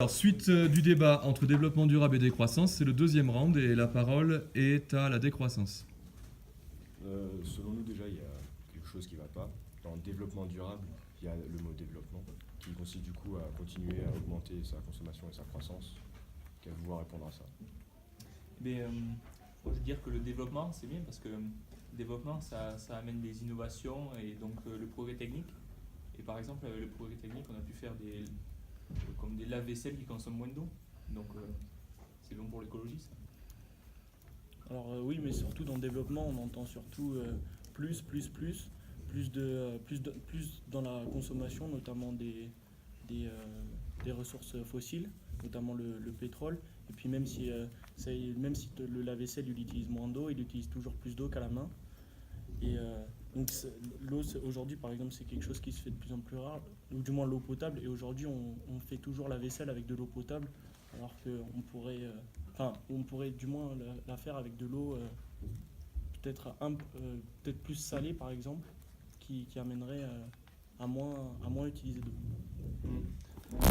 Alors, suite du débat entre développement durable et décroissance, c'est le deuxième round et la parole est à la décroissance. Selon nous, déjà, il y a quelque chose qui ne va pas. Dans le développement durable, il y a le mot développement, qui consiste du coup à continuer à augmenter sa consommation et sa croissance. Qu'allez-vous répondre à ça? Mais moi, je veux dire que le développement, c'est bien parce que le développement, ça amène des innovations et donc le progrès technique. Et par exemple, avec le progrès technique, on a pu faire comme des lave-vaisselle qui consomment moins d'eau. Donc, c'est bon pour l'écologie, ça. Alors oui, mais surtout dans le développement, on entend surtout plus dans la consommation, notamment des ressources fossiles, notamment le pétrole. Et puis même si le lave-vaisselle il utilise moins d'eau, il utilise toujours plus d'eau qu'à la main. Et donc l'eau aujourd'hui par exemple c'est quelque chose qui se fait de plus en plus rare, ou du moins l'eau potable. Et aujourd'hui on fait toujours la vaisselle avec de l'eau potable, alors on pourrait du moins la faire avec de l'eau peut-être plus salée par exemple, qui amènerait à moins utiliser d'eau. On peut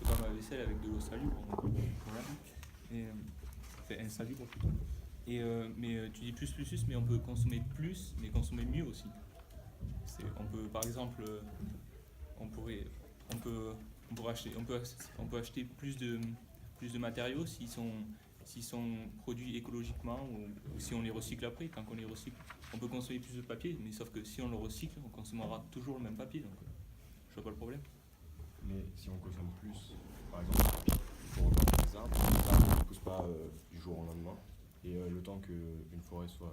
faire la vaisselle avec de l'eau salubre, donc voilà. Et, enfin, insalubre plutôt. Mais tu dis plus, mais on peut consommer plus, mais consommer mieux aussi. On peut, par exemple, on peut acheter plus de matériaux s'ils sont produits écologiquement ou si on les recycle après. Quand on les recycle, on peut consommer plus de papier, mais sauf que si on le recycle, on consommera toujours le même papier. Donc, je vois pas le problème. Mais si on consomme plus, par exemple, il faut replanter des arbres. Les arbres ne poussent pas du jour au lendemain. Et le temps qu'une forêt soit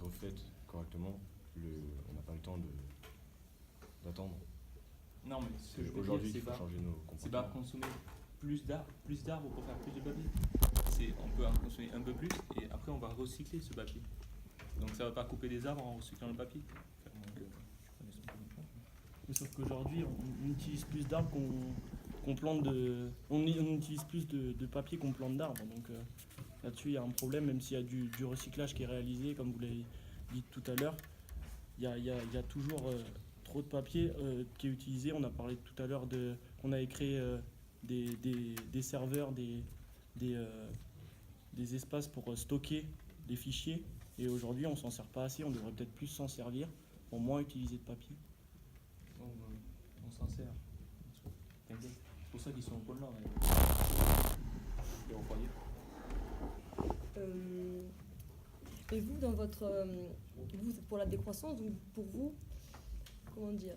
refaite correctement, on n'a pas le temps d'attendre. Non, mais ce que je veux Aujourd'hui, dire, il faut changer nos comportements. c'est pas consommer plus d'arbres pour faire plus de papier. On peut en consommer un peu plus et après on va recycler ce papier. Donc ça va pas couper des arbres en recyclant le papier. Mais sauf qu'aujourd'hui, on utilise plus d'arbres qu'on plante de. On utilise plus de papier qu'on plante d'arbres. Donc là-dessus, il y a un problème, même s'il y a du recyclage qui est réalisé, comme vous l'avez dit tout à l'heure. Il y a toujours trop de papier qui est utilisé. On a parlé tout à l'heure qu'on avait créé des serveurs, des espaces pour stocker des fichiers. Et aujourd'hui, on s'en sert pas assez. On devrait peut-être plus s'en servir pour moins utiliser de papier. On s'en sert. C'est pour ça qu'ils sont au pôle Nord. Et vous, dans vous pour la décroissance, donc pour vous, comment dire,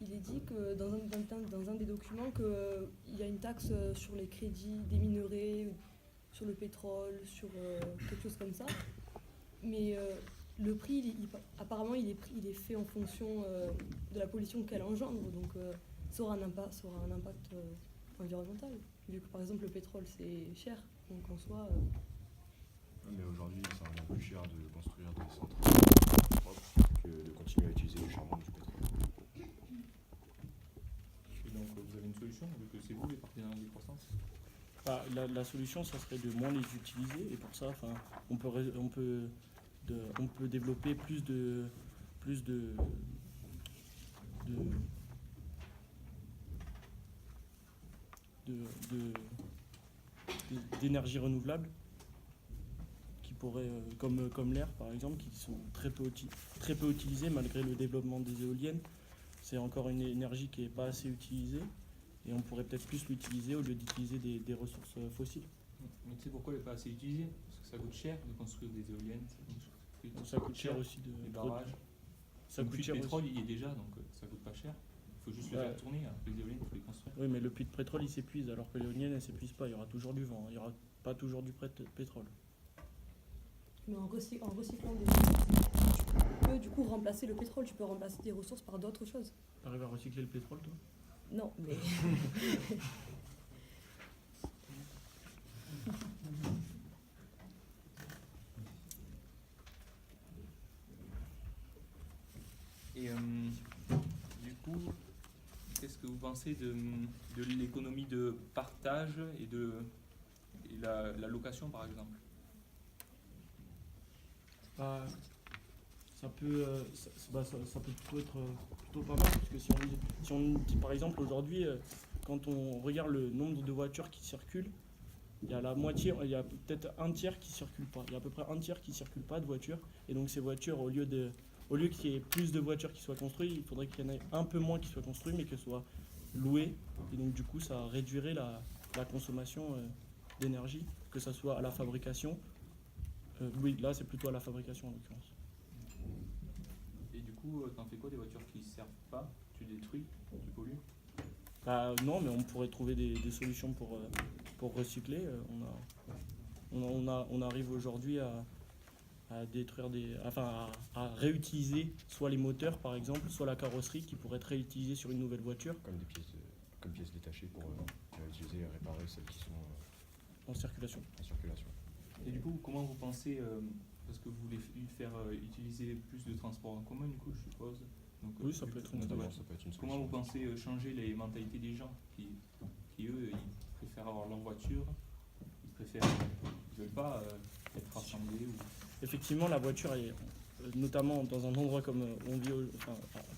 il est dit que dans un des documents qu'il y a une taxe sur les crédits des minerais, sur le pétrole, sur quelque chose comme ça, mais le prix, apparemment, il est fait en fonction de la pollution qu'elle engendre, donc ça aura un impact environnemental, vu que par exemple le pétrole c'est cher, donc en soi... Mais aujourd'hui, ça revient plus cher de construire des centrales propres que de continuer à utiliser le charbon du pétrole. Et donc vous avez une solution, vu que c'est vous les partisans de la décroissance? La solution, ça serait de moins les utiliser, et pour ça, on peut développer plus d'énergie renouvelable qui pourraient, comme l'air par exemple, qui sont très peu utilisées malgré le développement des éoliennes. C'est encore une énergie qui n'est pas assez utilisée et on pourrait peut-être plus l'utiliser au lieu d'utiliser des ressources fossiles. Mais tu sais pourquoi elle n'est pas assez utilisée? Parce que ça coûte cher de construire des éoliennes. Ça coûte cher aussi des barrages. Ça coûte cher le pétrole aussi. il y est déjà, donc ça coûte pas cher. Il faut juste le faire tourner, alors que les éoliennes il faut les construire. Oui, mais le puits de pétrole il s'épuise, alors que l'éolienne elle s'épuise pas. Il y aura toujours du vent, il n'y aura pas toujours du pétrole. Mais en recyclant des ressources, tu peux du coup remplacer le pétrole, tu peux remplacer des ressources par d'autres choses. T'arrives à recycler le pétrole, toi? Non, mais... Et du coup, qu'est-ce que vous pensez de l'économie de partage et la location par exemple? Ça peut plutôt être plutôt pas mal, parce que si par exemple aujourd'hui, quand on regarde le nombre de voitures qui circulent, il y a la moitié, il y a peut-être un tiers qui circule pas. Il y a à peu près un tiers qui circule pas de voitures. Et donc ces voitures, au lieu qu'il y ait plus de voitures qui soient construites, il faudrait qu'il y en ait un peu moins qui soient construites, mais qu'elles soient louées. Et donc du coup, ça réduirait la consommation d'énergie, que ce soit à la fabrication. Oui, là c'est plutôt à la fabrication en l'occurrence. Et du coup, t'en fais quoi des voitures qui ne servent pas? Tu détruis? Tu pollues? Non, mais on pourrait trouver des solutions pour recycler. On arrive aujourd'hui à détruire à réutiliser soit les moteurs par exemple, soit la carrosserie qui pourrait être réutilisée sur une nouvelle voiture Comme pièces détachées pour utiliser et réparer celles qui sont en circulation. en circulation. Et du coup, comment vous pensez, parce que vous voulez faire utiliser plus de transports en commun, du coup, je suppose. Donc, Oui, ça peut être une Notamment, solution. ça peut être une comment vous solution. pensez changer les mentalités des gens qui eux, ils préfèrent avoir leur voiture, ils veulent pas être rassemblés ou... Effectivement, la voiture est, notamment dans un endroit comme on vit,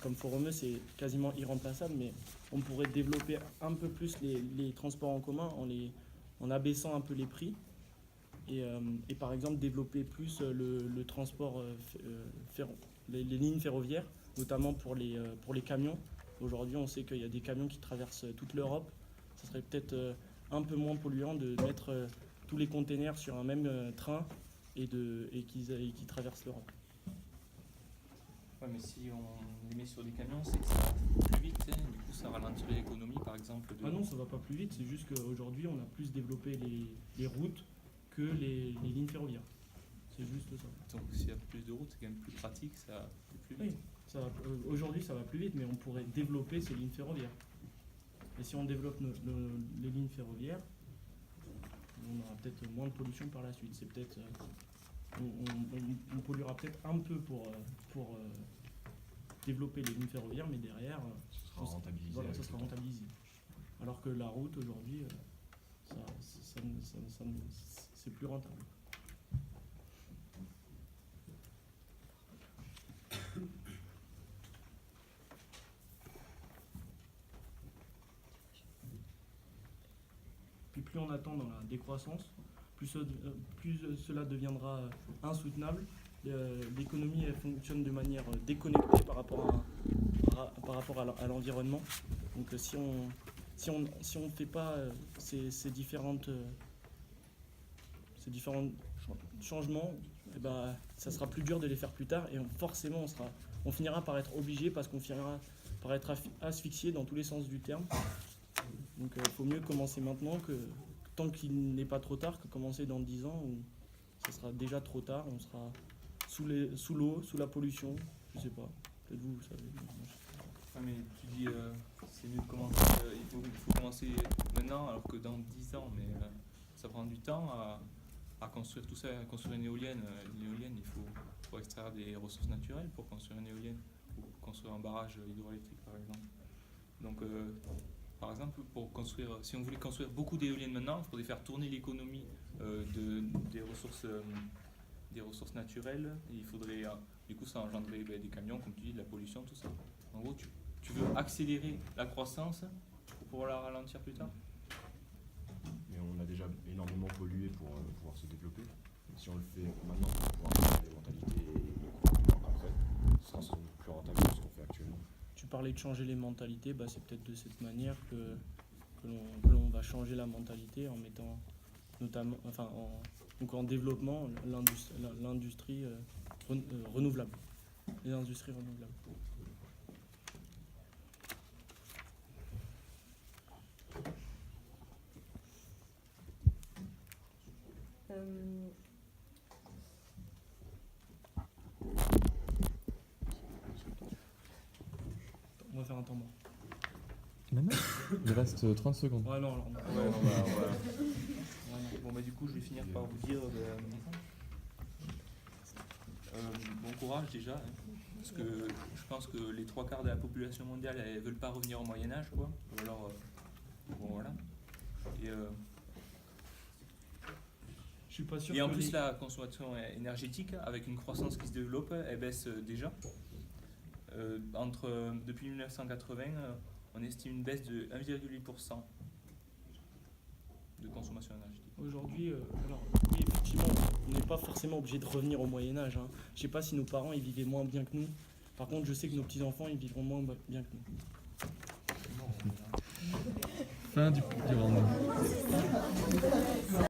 comme Foromeux, c'est quasiment irremplaçable, mais on pourrait développer un peu plus les transports en commun en abaissant un peu les prix et par exemple développer plus le transport, les lignes ferroviaires, notamment pour les camions. Aujourd'hui, on sait qu'il y a des camions qui traversent toute l'Europe. Ça serait peut-être un peu moins polluant de mettre tous les containers sur un même train et qu'ils traversent l'Europe. Ouais, mais si on les met sur des camions, c'est que ça va plus vite, hein. Du coup ça ralentirait l'économie par exemple. Ah non, ça va pas plus vite, c'est juste qu'aujourd'hui on a plus développé les routes que les lignes ferroviaires. C'est juste ça. Donc s'il y a plus de routes, c'est quand même plus pratique, ça va plus vite. Oui, aujourd'hui ça va plus vite, mais on pourrait développer ces lignes ferroviaires. Et si on développe les lignes ferroviaires, on aura peut-être moins de pollution par la suite. C'est peut-être, on polluera peut-être un peu pour développer les lignes ferroviaires, mais derrière, Ce sera rentabilisé. voilà, avec ça le sera temps. rentabilisé. Alors que la route aujourd'hui, c'est plus rentable. Puis plus on attend dans la décroissance, plus cela deviendra insoutenable. L'économie elle fonctionne de manière déconnectée par rapport à l'environnement. Donc si on ne fait pas ces différents changements, eh ben, ça sera plus dur de les faire plus tard et forcément on finira par être obligé parce qu'on finira par être asphyxié dans tous les sens du terme. Donc il faut mieux commencer maintenant tant qu'il n'est pas trop tard que commencer dans 10 ans où ça sera déjà trop tard, on sera sous l'eau, sous la pollution, je sais pas, peut-être vous savez. Ouais, mais tu dis c'est mieux de commencer, il faut commencer maintenant alors que dans 10 ans, mais ça prend du temps à construire tout ça, à construire une éolienne. Une éolienne, il faut extraire des ressources naturelles pour construire une éolienne ou construire un barrage hydroélectrique par exemple. Donc par exemple, si on voulait construire beaucoup d'éoliennes maintenant, il faudrait faire tourner l'économie des ressources naturelles. Et il faudrait, du coup, ça engendrerait des camions, comme tu dis, de la pollution, tout ça. En gros, tu veux accélérer la croissance pour pouvoir la ralentir plus tard. Mais on a déjà énormément pollué pour pouvoir se développer. Si on le fait maintenant pour pouvoir changer les mentalités et après, ce sera sans doute plus rentable que ce qu'on fait actuellement. Tu parlais de changer les mentalités, bah c'est peut-être de cette manière que l'on va changer la mentalité en mettant notamment, en développant l'industrie renouvelable. Les industries renouvelables. On va faire un temps mort. Maintenant, il reste 30 secondes. Ouais, non, alors non. Ouais, bon, bah, du coup, je vais finir par vous dire bon courage déjà, hein, parce que je pense que les 3/4 de la population mondiale, elles veulent pas revenir au Moyen-Âge, quoi. Ou alors, bon, voilà. Je suis pas sûr Et en que plus, la consommation énergétique, avec une croissance qui se développe, elle baisse déjà. Depuis 1980, on estime une baisse de 1,8% de consommation énergétique. Aujourd'hui, alors oui, effectivement, on n'est pas forcément obligé de revenir au Moyen-Âge. Hein. Je sais pas si nos parents ils vivaient moins bien que nous. Par contre, je sais que nos petits-enfants ils vivront moins bien que nous. Fin du round.